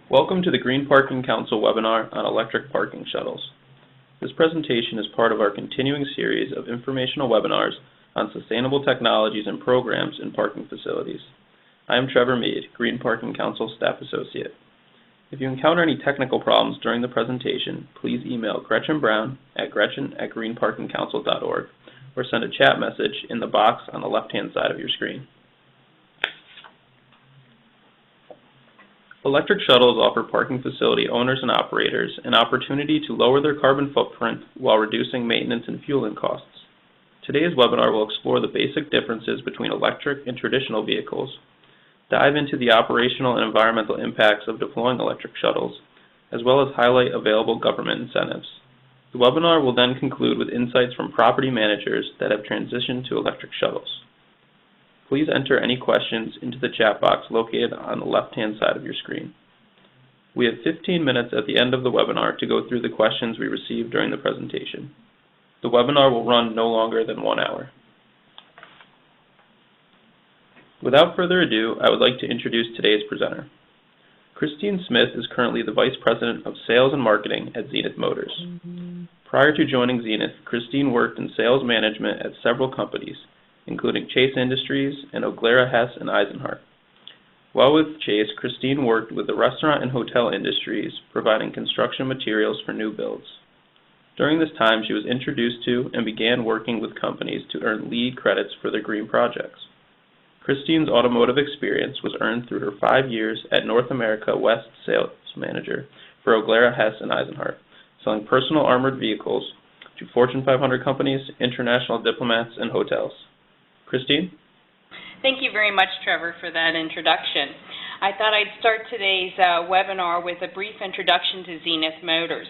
Welcome to the Green Parking Council webinar on electric parking shuttles. This presentation is part of our continuing series of informational webinars on sustainable technologies and programs in parking facilities. I am Trevor Mead, Green Parking Council Staff Associate. If you encounter any technical problems during the presentation, please email Gretchen Brown at gretchen@greenparkingcouncil.org or send a chat message in the box on the left-hand side of your screen. Electric shuttles offer parking facility owners and operators an opportunity to lower their carbon footprint while reducing maintenance and fueling costs. Today's webinar will explore the basic differences between electric and traditional vehicles, dive into the operational and environmental impacts of deploying electric shuttles, as well as highlight available government incentives. The webinar will then conclude with insights from property managers that have transitioned to electric shuttles. Please enter any questions into the chat box located on the left-hand side of your screen. We have 15 minutes at the end of the webinar to go through the questions we received during the presentation. The webinar will run no longer than 1 hour. Without further ado, I would like to introduce today's presenter. Christine Smith is currently the Vice President of Sales and Marketing at Zenith Motors. Prior to joining Zenith, Christine worked in sales management at several companies, including Chase Industries and O'Glera, Hess, and Eisenhart. While with Chase, Christine worked with the restaurant and hotel industries, providing construction materials for new builds. During this time, she was introduced to and began working with companies to earn LEED credits for their green projects. Christine's automotive experience was earned through her 5 years at North America West Sales Manager for O'Glera, Hess, and Eisenhart, selling personal armored vehicles to Fortune 500 companies, international diplomats, and hotels. Christine? Thank you very much, Trevor, for that introduction. I thought I'd start today's webinar with a brief introduction to Zenith Motors.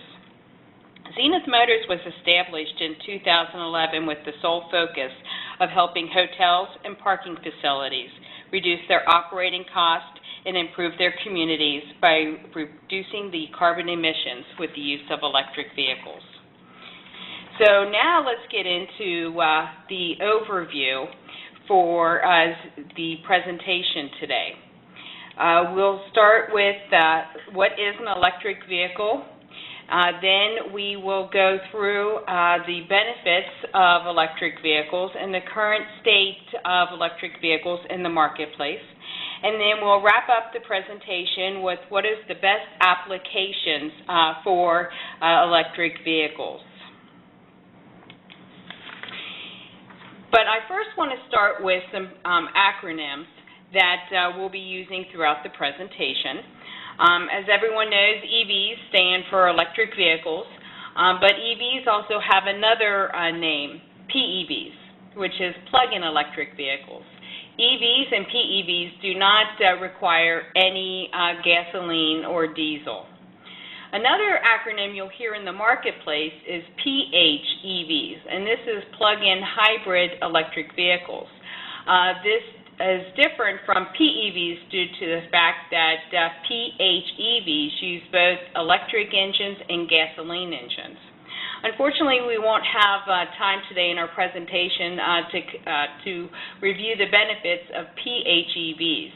Zenith Motors was established in 2011 with the sole focus of helping hotels and parking facilities reduce their operating costs and improve their communities by reducing the carbon emissions with the use of electric vehicles. So now let's get into the overview for the presentation today. We'll start with what is an electric vehicle. Then we will go through the benefits of electric vehicles and the current state of electric vehicles in the marketplace. And then we'll wrap up the presentation with what is the best applications for electric vehicles. But I first want to start with some acronyms that we'll be using throughout the presentation. As everyone knows, EVs stand for electric vehicles, but EVs also have another name, PEVs, which is plug-in electric vehicles. EVs and PEVs do not require any gasoline or diesel. Another acronym you'll hear in the marketplace is PHEVs, and this is plug-in hybrid electric vehicles. This is different from PEVs due to the fact that PHEVs use both electric engines and gasoline engines. Unfortunately, we won't have time today in our presentation to review the benefits of PHEVs.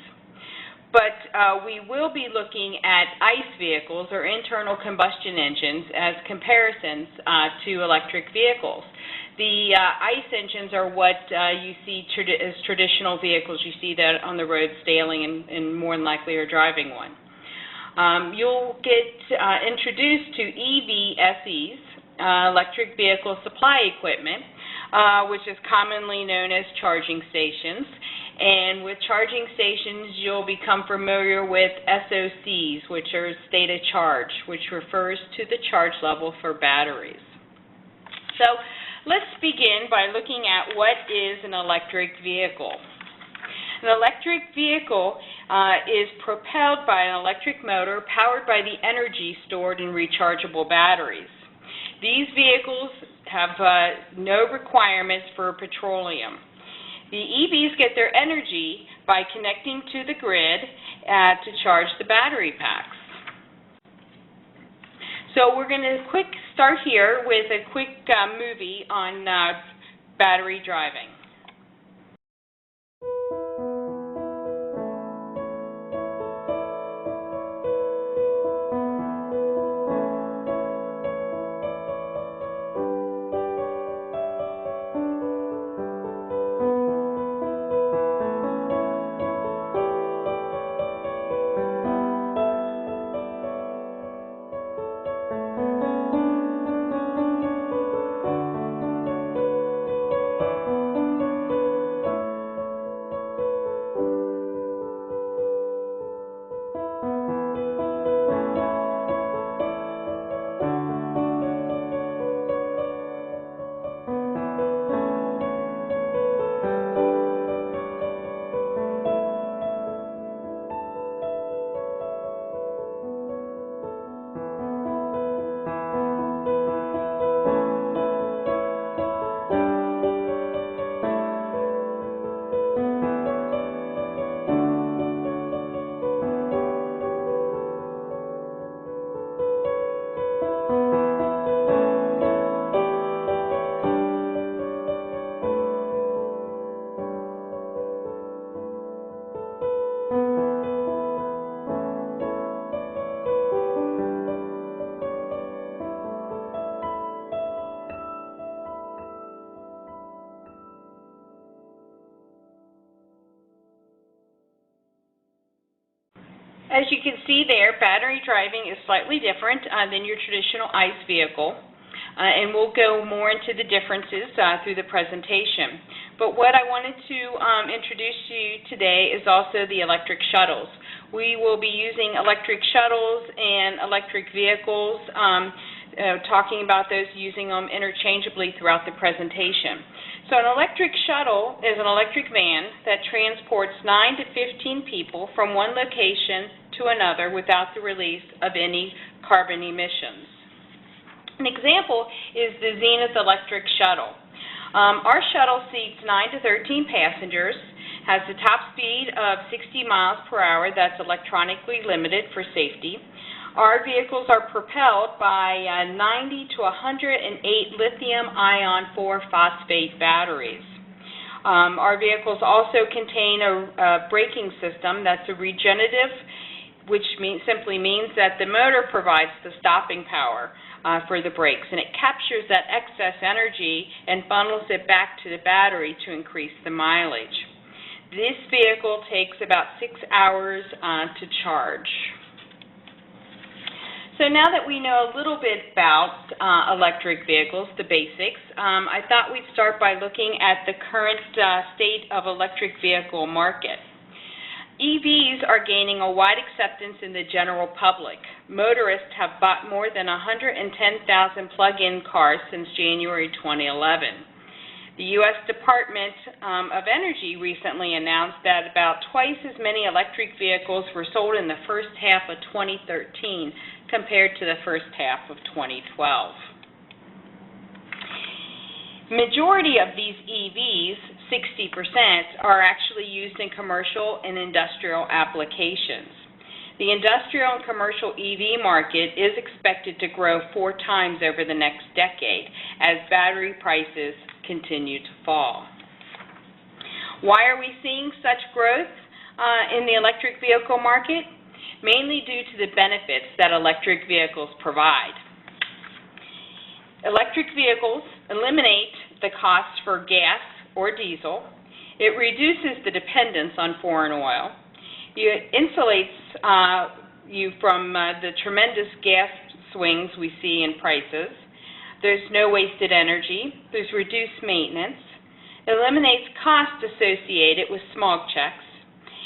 But we will be looking at ICE vehicles, or internal combustion engines, as comparisons to electric vehicles. The ICE engines are what you see as traditional vehicles. You see that on the road sailing and more than likely are driving one. You'll get introduced to EVSEs, electric vehicle supply equipment, which is commonly known as charging stations. And with charging stations, you'll become familiar with SOCs, which are state of charge, which refers to the charge level for batteries. So let's begin by looking at what is an electric vehicle. An electric vehicle is propelled by an electric motor powered by the energy stored in rechargeable batteries. These vehicles have no requirements for petroleum. The EVs get their energy by connecting to the grid to charge the battery packs. So we're going to start here with a quick movie on battery driving. As you can see there, battery driving is slightly different than your traditional ICE vehicle, and we'll go more into the differences through the presentation. But what I wanted to introduce to you today is also the electric shuttles. We will be using electric shuttles and electric vehicles, talking about those, using them interchangeably throughout the presentation. So an electric shuttle is an electric van that transports 9 to 15 people from one location to another without the release of any carbon emissions. An example is the Zenith Electric Shuttle. Our shuttle seats 9 to 13 passengers, has a top speed of 60 miles per hour that's electronically limited for safety. Our vehicles are propelled by 90 to 108 lithium-ion 4-phosphate batteries. Our vehicles also contain a braking system that's a regenerative, which simply means that the motor provides the stopping power for the brakes, and it captures that excess energy and funnels it back to the battery to increase the mileage. This vehicle takes about 6 hours to charge. So now that we know a little bit about electric vehicles, the basics, I thought we'd start by looking at the current state of electric vehicle market. EVs are gaining a wide acceptance in the general public. Motorists have bought more than 110,000 plug-in cars since January 2011. The U.S. Department of Energy recently announced that about twice as many electric vehicles were sold in the first half of 2013 compared to the first half of 2012. Majority of these EVs, 60%, are actually used in commercial and industrial applications. The industrial and commercial EV market is expected to grow 4 times over the next decade as battery prices continue to fall. Why are we seeing such growth in the electric vehicle market? Mainly due to the benefits that electric vehicles provide. Electric vehicles eliminate the costs for gas or diesel. It reduces the dependence on foreign oil. It insulates you from the tremendous gas swings we see in prices. There's no wasted energy. There's reduced maintenance. It eliminates costs associated with smog checks.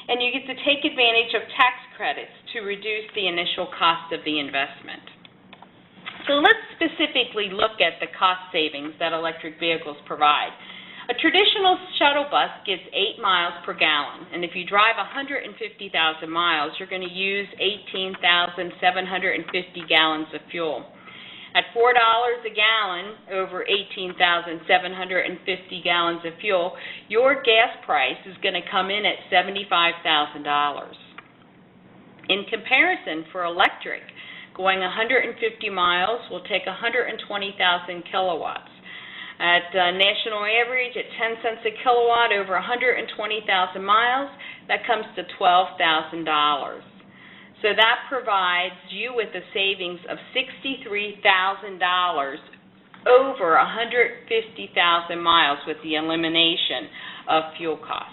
And you get to take advantage of tax credits to reduce the initial cost of the investment. So let's specifically look at the cost savings that electric vehicles provide. A traditional shuttle bus gets 8 miles per gallon, and if you drive 150,000 miles, you're going to use 18,750 gallons of fuel. At $4 a gallon over 18,750 gallons of fuel, your gas price is going to come in at $75,000. In comparison, for electric, going 150 miles will take 120,000 kilowatts. At national average, at 10 cents a kilowatt over 120,000 miles, that comes to $12,000. So that provides you with a savings of $63,000 over 150,000 miles with the elimination of fuel cost.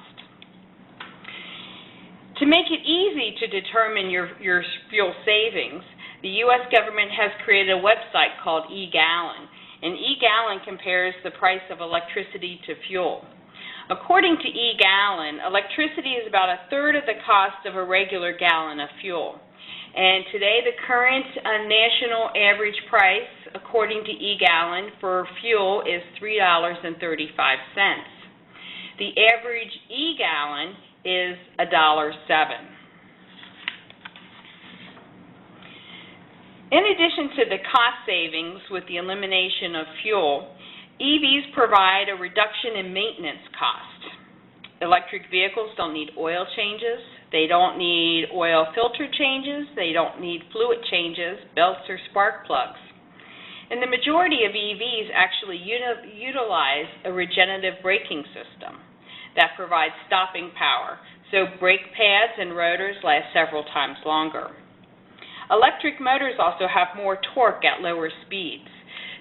To make it easy to determine your fuel savings, the U.S. government has created a website called eGallon, and eGallon compares the price of electricity to fuel. According to eGallon, electricity is about 1/3 of the cost of a regular gallon of fuel. And today, the current national average price, according to eGallon, for fuel is $3.35. The average eGallon is $1.07. In addition to the cost savings with the elimination of fuel, EVs provide a reduction in maintenance cost. Electric vehicles don't need oil changes. They don't need oil filter changes. They don't need fluid changes, belts, or spark plugs. And the majority of EVs actually utilize a regenerative braking system that provides stopping power, so brake pads and rotors last several times longer. Electric motors also have more torque at lower speeds,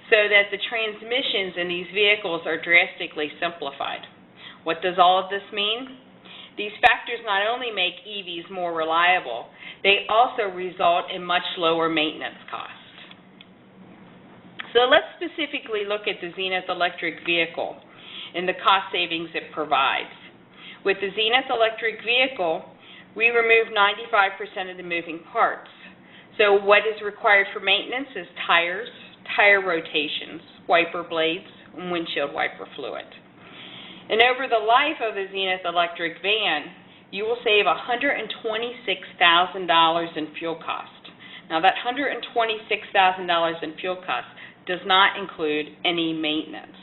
so that the transmissions in these vehicles are drastically simplified. What does all of this mean? These factors not only make EVs more reliable, they also result in much lower maintenance costs. So let's specifically look at the Zenith electric vehicle and the cost savings it provides. With the Zenith electric vehicle, we remove 95% of the moving parts. So what is required for maintenance is tires, tire rotations, wiper blades, and windshield wiper fluid. And over the life of the Zenith electric van, you will save $126,000 in fuel cost. Now that $126,000 in fuel cost does not include any maintenance.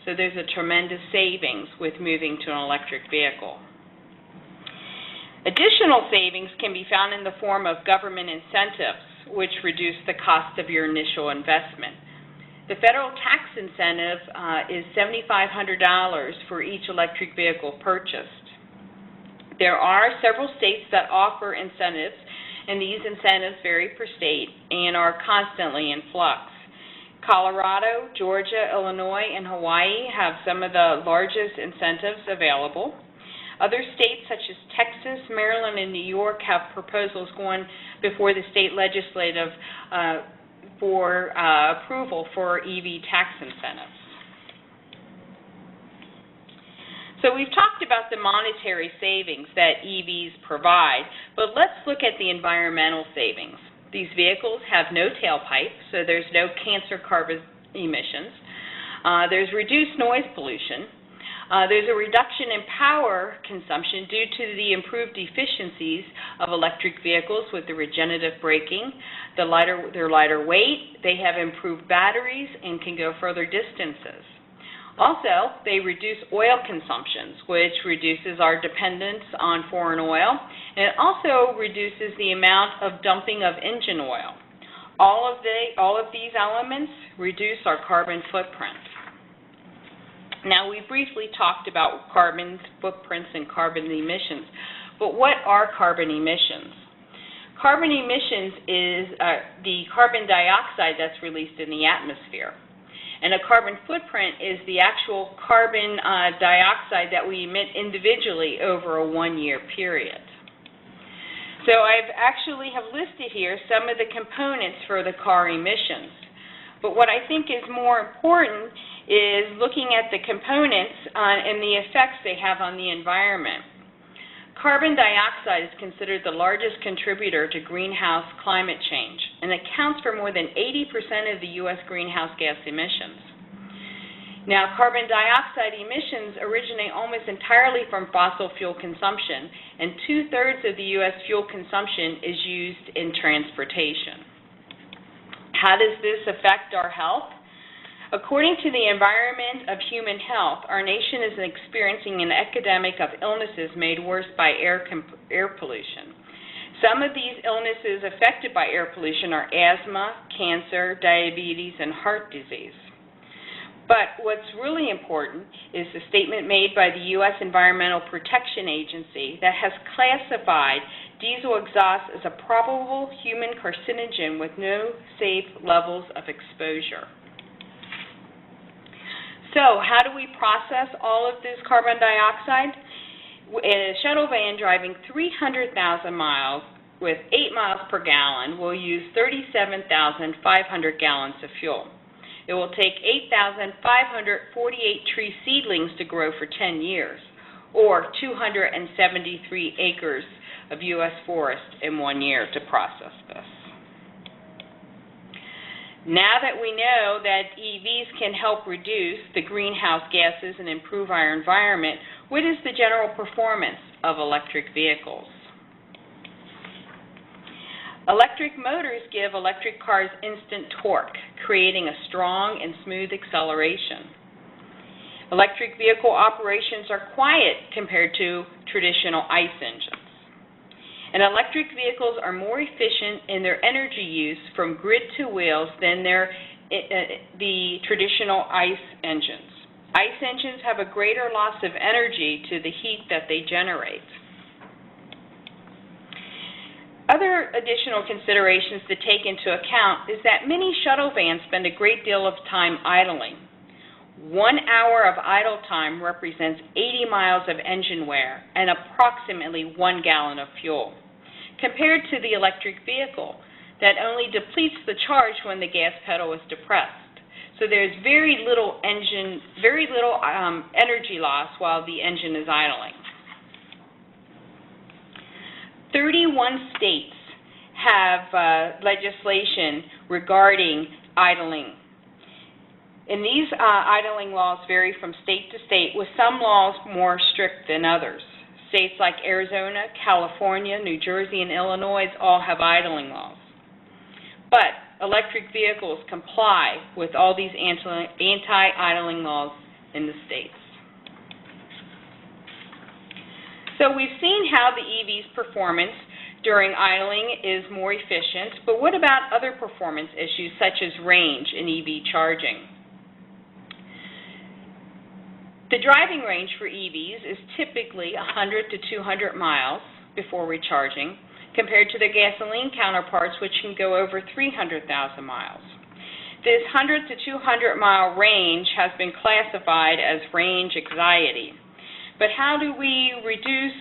So there's a tremendous savings with moving to an electric vehicle. Additional savings can be found in the form of government incentives, which reduce the cost of your initial investment. The federal tax incentive is $7,500 for each electric vehicle purchased. There are several states that offer incentives, and these incentives vary per state and are constantly in flux. Colorado, Georgia, Illinois, and Hawaii have some of the largest incentives available. Other states such as Texas, Maryland, and New York have proposals going before the state legislative for approval for EV tax incentives. So we've talked about the monetary savings that EVs provide, but let's look at the environmental savings. These vehicles have no tailpipe, so there's no cancer carbon emissions. There's reduced noise pollution. There's a reduction in power consumption due to the improved efficiencies of electric vehicles with the regenerative braking, their lighter weight, they have improved batteries and can go further distances. Also, they reduce oil consumptions, which reduces our dependence on foreign oil, and it also reduces the amount of dumping of engine oil. All of these elements reduce our carbon footprint. Now, we briefly talked about carbon footprints and carbon emissions, but what are carbon emissions? Carbon emissions is the carbon dioxide that's released in the atmosphere. And a carbon footprint is the actual carbon dioxide that we emit individually over a one-year period. So I actually have listed here some of the components for the car emissions. But what I think is more important is looking at the components and the effects they have on the environment. Carbon dioxide is considered the largest contributor to greenhouse climate change and accounts for more than 80% of the U.S. greenhouse gas emissions. Now, carbon dioxide emissions originate almost entirely from fossil fuel consumption, and 2/3 of the U.S. fuel consumption is used in transportation. How does this affect our health? According to the Environment of Human Health, our nation is experiencing an epidemic of illnesses made worse by air pollution. Some of these illnesses affected by air pollution are asthma, cancer, diabetes, and heart disease. But what's really important is the statement made by the U.S. Environmental Protection Agency that has classified diesel exhaust as a probable human carcinogen with no safe levels of exposure. So how do we process all of this carbon dioxide? A shuttle van driving 300,000 miles with 8 miles per gallon will use 37,500 gallons of fuel. It will take 8,548 tree seedlings to grow for 10 years, or 273 acres of U.S. forest in 1 year to process this. Now that we know that EVs can help reduce the greenhouse gases and improve our environment, what is the general performance of electric vehicles? Electric motors give electric cars instant torque, creating a strong and smooth acceleration. Electric vehicle operations are quiet compared to traditional ICE engines. And electric vehicles are more efficient in their energy use from grid to wheels than the traditional ICE engines. ICE engines have a greater loss of energy to the heat that they generate. Other additional considerations to take into account is that many shuttle vans spend a great deal of time idling. 1 hour of idle time represents 80 miles of engine wear and approximately 1 gallon of fuel, compared to the electric vehicle that only depletes the charge when the gas pedal is depressed. So there's very little energy loss while the engine is idling. 31 states have legislation regarding idling. And these idling laws vary from state to state, with some laws more strict than others. States like Arizona, California, New Jersey, and Illinois all have idling laws. But electric vehicles comply with all these anti-idling laws in the states. So we've seen how the EV's performance during idling is more efficient, but what about other performance issues such as range in EV charging? The driving range for EVs is typically 100 to 200 miles before recharging, compared to their gasoline counterparts, which can go over 300,000 miles. This 100 to 200 mile range has been classified as range anxiety. But how do we reduce,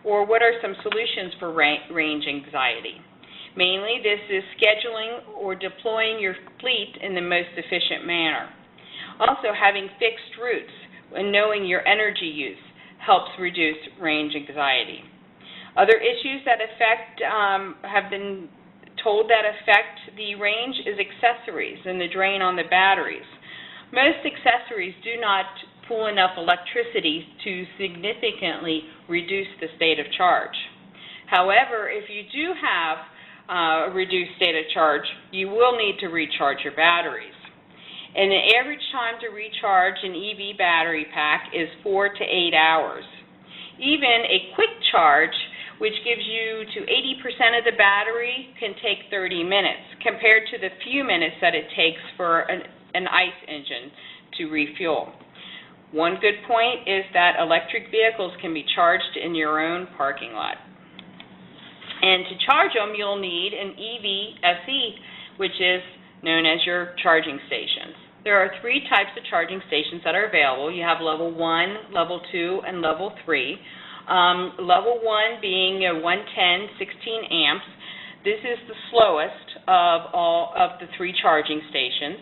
or what are some solutions for range anxiety? Mainly, this is scheduling or deploying your fleet in the most efficient manner. Also, having fixed routes and knowing your energy use helps reduce range anxiety. Other issues that have been told that affect the range is accessories and the drain on the batteries. Most accessories do not pull enough electricity to significantly reduce the state of charge. However, if you do have a reduced state of charge, you will need to recharge your batteries. And the average time to recharge an EV battery pack is 4 to 8 hours. Even a quick charge, which gives you to 80% of the battery, can take 30 minutes, compared to the few minutes that it takes for an ICE engine to refuel. One good point is that electric vehicles can be charged in your own parking lot. And to charge them, you'll need an EV SE, which is known as your charging stations. There are 3 types of charging stations that are available. You have level 1, level 2, and level 3. Level 1 being a 110, 16 amps. This is the slowest of all of the 3 charging stations.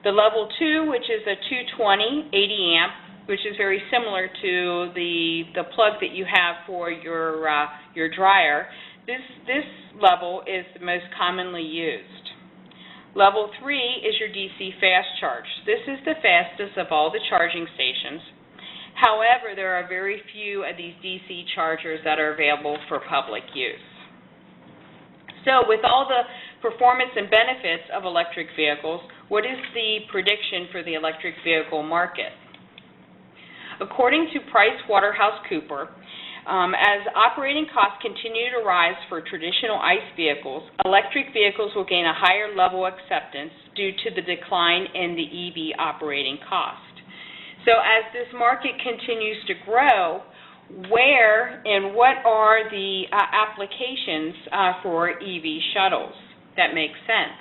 The level 2, which is a 220, 80 amp, which is very similar to the plug that you have for your dryer. This level is the most commonly used. Level 3 is your DC fast charge. This is the fastest of all the charging stations. However, there are very few of these DC chargers that are available for public use. So with all the performance and benefits of electric vehicles, what is the prediction for the electric vehicle market? According to PricewaterhouseCoopers, as operating costs continue to rise for traditional ICE vehicles, electric vehicles will gain a higher level of acceptance due to the decline in the EV operating cost. So as this market continues to grow, where and what are the applications for EV shuttles that make sense?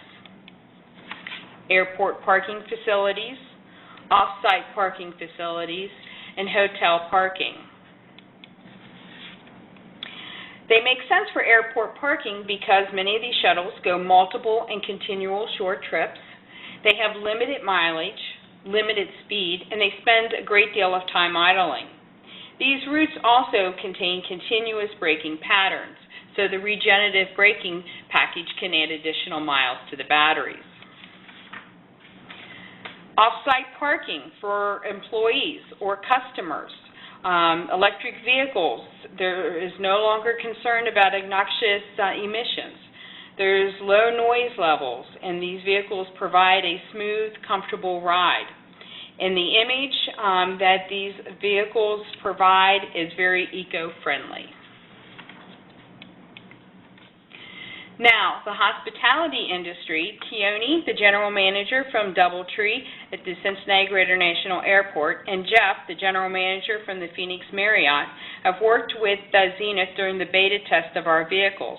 Airport parking facilities, off-site parking facilities, and hotel parking. They make sense for airport parking because many of these shuttles go multiple and continual short trips. They have limited mileage, limited speed, and they spend a great deal of time idling. These routes also contain continuous braking patterns, so the regenerative braking package can add additional miles to the batteries. Off-site parking for employees or customers. Electric vehicles, there is no longer concern about obnoxious emissions. There's low noise levels, and these vehicles provide a smooth, comfortable ride. And the image that these vehicles provide is very eco-friendly. Now, the hospitality industry, Keone, the general manager from DoubleTree at the Cincinnati Greater National Airport, and Jeff, the general manager from the Phoenix Marriott, have worked with Zenith during the beta test of our vehicles.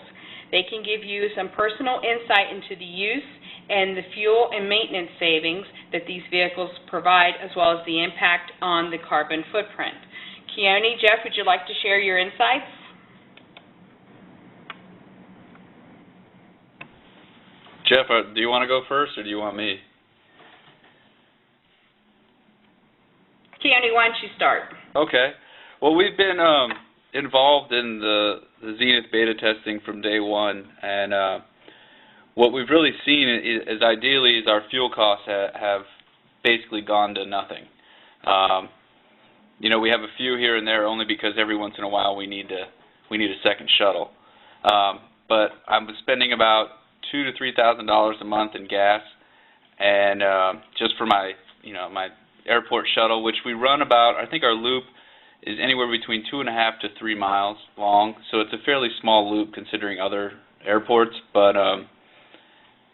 They can give you some personal insight into the use and the fuel and maintenance savings that these vehicles provide, as well as the impact on the carbon footprint. Keone, Jeff, would you like to share your insights? Jeff, do you want to go first, or do you want me? Keone, why don't you start? Okay. Well, we've been involved in the Zenith beta testing from day one, and what we've really seen is ideally is our fuel costs have basically gone to nothing. You know, we have a few here and there only because every once in a while we need a second shuttle. But I'm spending about $2,000 to $3,000 a month in gas, and just for my my airport shuttle, which we run about, I think our loop is anywhere between 2.5 to 3 miles long, so it's a fairly small loop considering other airports, but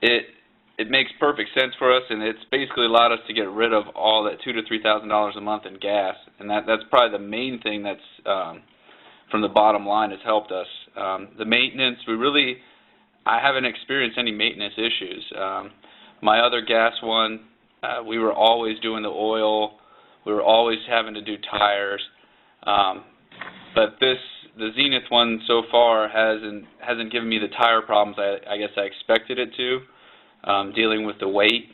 it makes perfect sense for us, and it's basically allowed us to get rid of all that $2,000 to $3,000 a month in gas, and that's probably the main thing that's from the bottom line has helped us. The maintenance, I haven't experienced any maintenance issues. My other gas one, we were always doing the oil, we were always having to do tires, but the Zenith one so far hasn't given me the tire problems I guess I expected it to, dealing with the weight.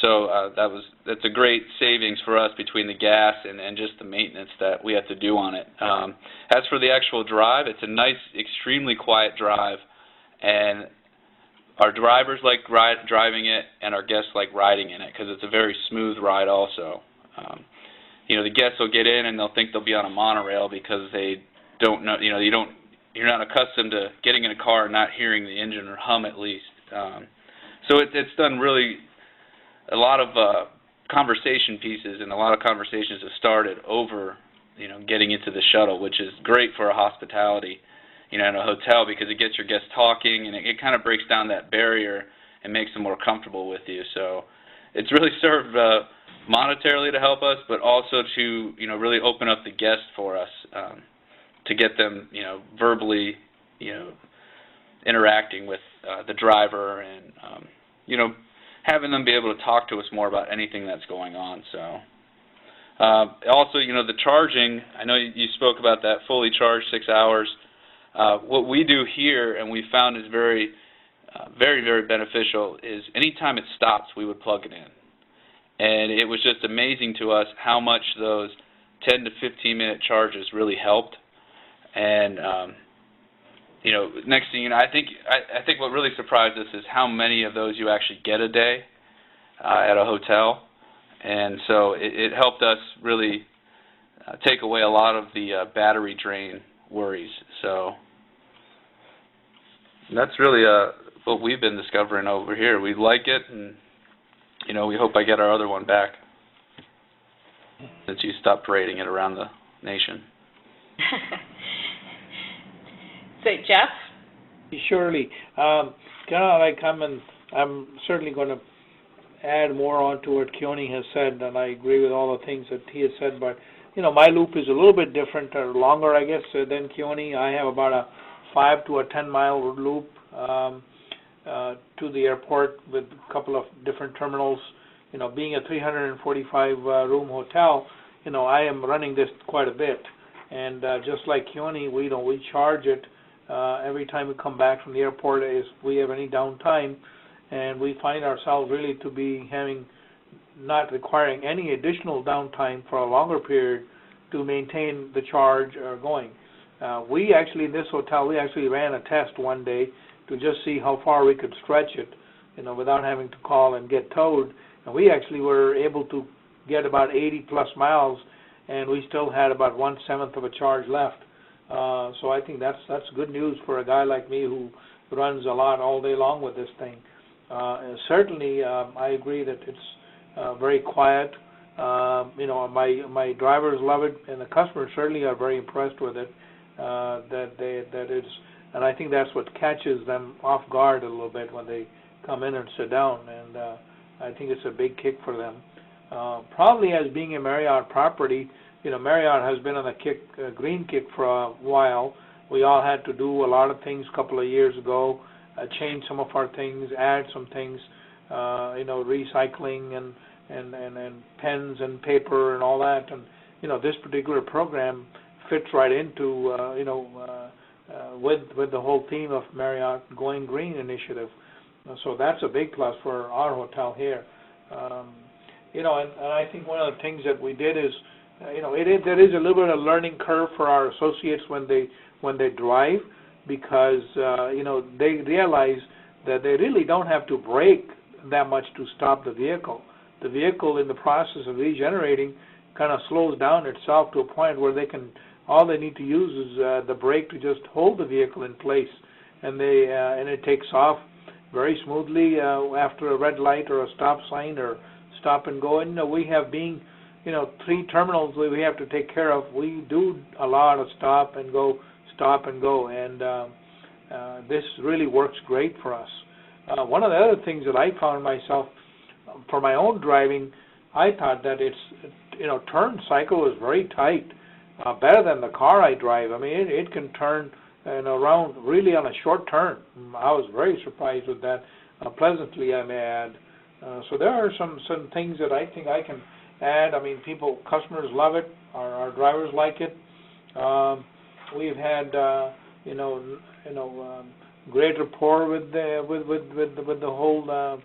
So that's a great savings for us between the gas and just the maintenance that we have to do on it. As for the actual drive, it's a nice, extremely quiet drive, and our drivers like driving it, and our guests like riding in it because it's a very smooth ride also. You know, the guests will get in and they'll think they'll be on a monorail because they don't know, you're not accustomed to getting in a car and not hearing the engine or hum at least. So it's done really a lot of conversation pieces, and a lot of conversations have started over, getting into the shuttle, which is great for a hospitality, in a hotel, because it gets your guests talking, and it kind of breaks down that barrier and makes them more comfortable with you. So it's really served monetarily to help us, but also to, really open up the guests for us, to get them, verbally, interacting with the driver, and having them be able to talk to us more about anything that's going on. So also, the charging, I know you spoke about that fully charged 6 hours. What we do here, and we found is very, very beneficial, is anytime it stops, we would plug it in. And it was just amazing to us how much those 10 to 15-minute charges really helped. And next thing I think what really surprised us is how many of those you actually get a day at a hotel, and so it helped us really take away a lot of the battery drain worries. So that's really what we've been discovering over here. We like it, and we hope I get our other one back since you stopped parading it around the nation. So, Jeff? Surely. I'm certainly going to add more on to what Keone has said, and I agree with all the things that he has said, but, my loop is a little bit different, or longer, I guess, than Keone. I have about a 5 to a 10-mile loop to the airport with a couple of different terminals. Being a 345-room hotel, I am running this quite a bit, and just like Keone, we charge it every time we come back from the airport if we have any downtime, and we find ourselves really to be not requiring any additional downtime for a longer period to maintain the charge going. We actually, in this hotel, we actually ran a test one day to just see how far we could stretch it, without having to call and get towed, and we actually were able to get about 80 plus miles, and we still had about 1/7 of a charge left. So I think that's good news for a guy like me who runs a lot all day long with this thing. Certainly, I agree that it's very quiet. My drivers love it, and the customers certainly are very impressed with it. And I think that's what catches them off guard a little bit when they come in and sit down. And I think it's a big kick for them. Probably as being a Marriott property, Marriott has been on a green kick for a while. We all had to do a lot of things a couple of years ago change some of our things, add some things, recycling and pens and paper and all that. And this particular program fits right into with the whole theme of Marriott Going Green initiative. So that's a big plus for our hotel here. And I think one of the things that we did is, there is a little bit of learning curve for our associates when they drive, because they realize that they really don't have to brake that much to stop the vehicle. The vehicle, in the process of regenerating, kind of slows down itself to a point where all they need to use is the brake to just hold the vehicle in place, and it takes off very smoothly after a red light or a stop sign or stop and go. And we have 3 terminals that we have to take care of. We do a lot of stop and go, and this really works great for us. One of the other things that I found myself for my own driving, I thought that its turn cycle is very tight, better than the car I drive. I mean, it can turn around really on a short turn. I was very surprised with that, pleasantly, I may add. So there are some things that I think I can add. I mean, customers love it. Our drivers like it. We've had great rapport with the whole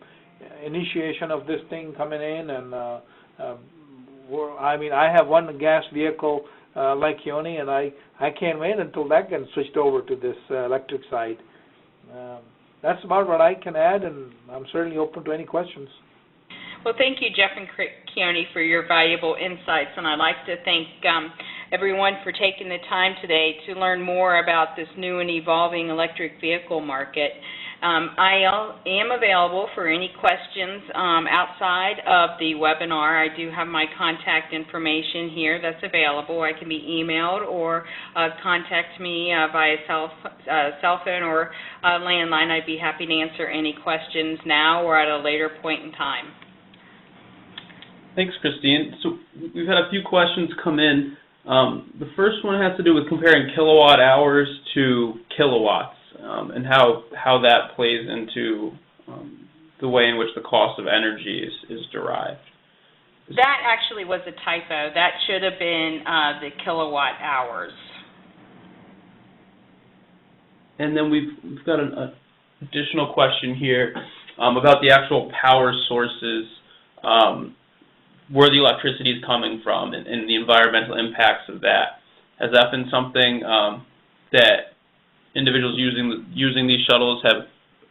initiation of this thing coming in, and I have one gas vehicle like Keone, and I can't wait until that gets switched over to this electric side. That's about what I can add, and I'm certainly open to any questions. Well, thank you, Jeff and Keone, for your valuable insights, and I'd like to thank everyone for taking the time today to learn more about this new and evolving electric vehicle market. I am available for any questions outside of the webinar. I do have my contact information here that's available. I can be emailed or contact me via cell phone or landline. I'd be happy to answer any questions now or at a later point in time. Thanks, Christine. So we've had a few questions come in. The first one has to do with comparing kilowatt hours to kilowatts, and how that plays into the way in which the cost of energy is derived. That actually was a typo. That should have been the kilowatt hours. And then we've got an additional question here about the actual power sources, where the electricity is coming from, and the environmental impacts of that. Has that been something that individuals using these shuttles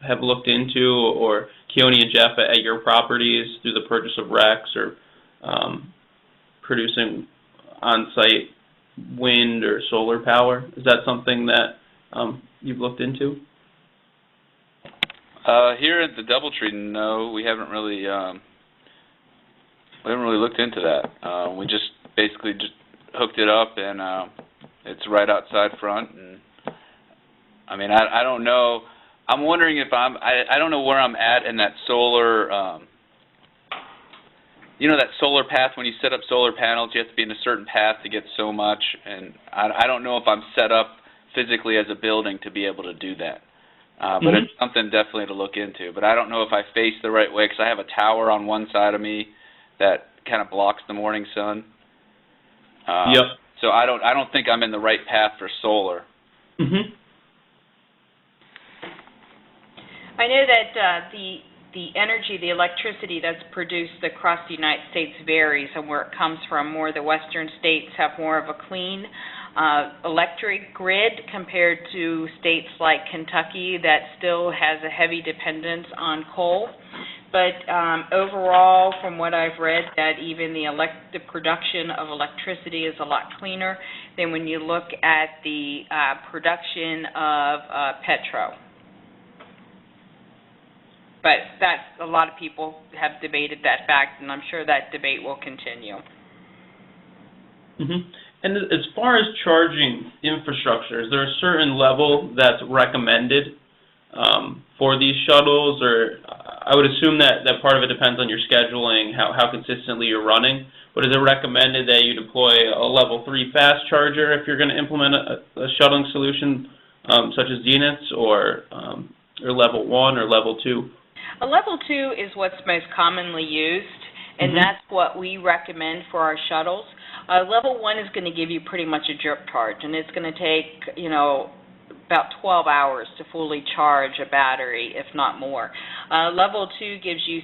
have looked into, or Keone and Jeff at your properties through the purchase of RECs or producing on-site wind or solar power? Is that something that you've looked into? Here at the DoubleTree, no, we haven't really looked into that. We just basically hooked it up, and it's right outside front. And I mean, I don't know. I'm wondering if I don't know where I'm at in that solar. That solar path. When you set up solar panels, you have to be in a certain path to get so much, and I don't know if I'm set up physically as a building to be able to do that. But it's something definitely to look into. But I don't know if I face the right way, because I have a tower on one side of me that kind of blocks the morning sun. Yep. So I don't think I'm in the right path for solar. Mm-hmm. I know that the energy, the electricity that's produced across the United States varies and where it comes from. More of the western states have more of a clean electric grid compared to states like Kentucky that still has a heavy dependence on coal. But overall, from what I've read, that even the production of electricity is a lot cleaner than when you look at the production of petro. But a lot of people have debated that fact, and I'm sure that debate will continue. Mm-hmm. And as far as charging infrastructure, is there a certain level that's recommended for these shuttles? Or I would assume that part of it depends on your scheduling, how consistently you're running. But is it recommended that you deploy a level 3 fast charger if you're going to implement a shuttling solution such as Zenith's? Or or level 1 or level 2? A level 2 is what's most commonly used, and that's what we recommend for our shuttles. Level 1 is going to give you pretty much a drip charge, and it's going to take, about 12 hours to fully charge a battery, if not more. Level 2 gives you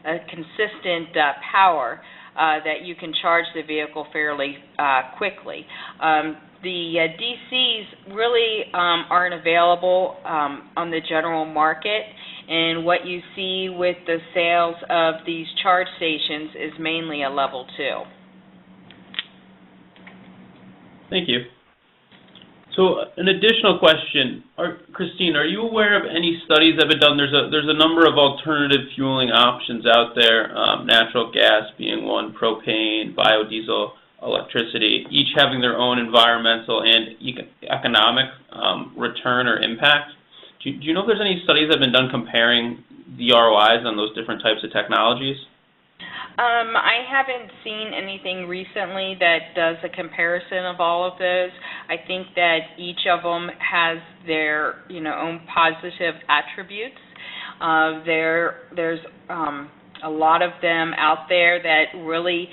a consistent power that you can charge the vehicle fairly quickly. The DCs really aren't available on the general market, and what you see with the sales of these charge stations is mainly a level 2. Thank you. So an additional question, Christine, are you aware of any studies that have been done? There's a number of alternative fueling options out there, natural gas being one, propane, biodiesel, electricity, each having their own environmental and economic return or impact. Do you know if there's any studies that have been done comparing the ROIs on those different types of technologies? I haven't seen anything recently that does a comparison of all of those. I think that each of them has their, own positive attributes. There's a lot of them out there that really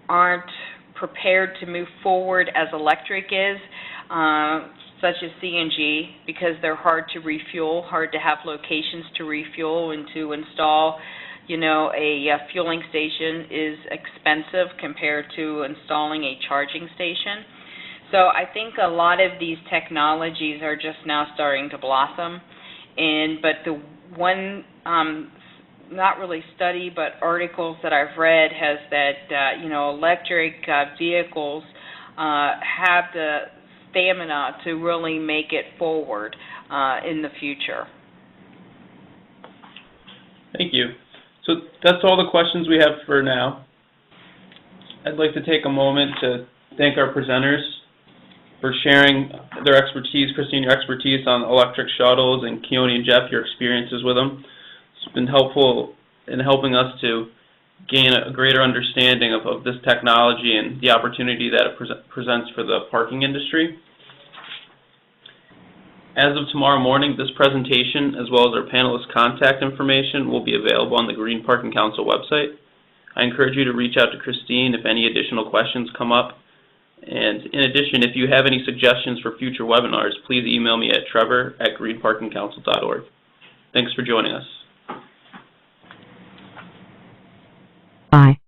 aren't prepared to move forward as electric is, such as CNG, because they're hard to refuel, hard to have locations to refuel and to install. A fueling station is expensive compared to installing a charging station. So I think a lot of these technologies are just now starting to blossom. But the one, not really study, but articles that I've read has that, electric vehicles have the stamina to really make it forward in the future. Thank you. So that's all the questions we have for now. I'd like to take a moment to thank our presenters for sharing their expertise. Christine, your expertise on electric shuttles, and Keone and Jeff, your experiences with them. It's been helpful in helping us to gain a greater understanding of this technology and the opportunity that it presents for the parking industry. As of tomorrow morning, this presentation, as well as our panelists' contact information, will be available on the Green Parking Council website. I encourage you to reach out to Christine if any additional questions come up. And in addition, if you have any suggestions for future webinars, please email me at trevor@greenparkingcouncil.org. Thanks for joining us. Bye.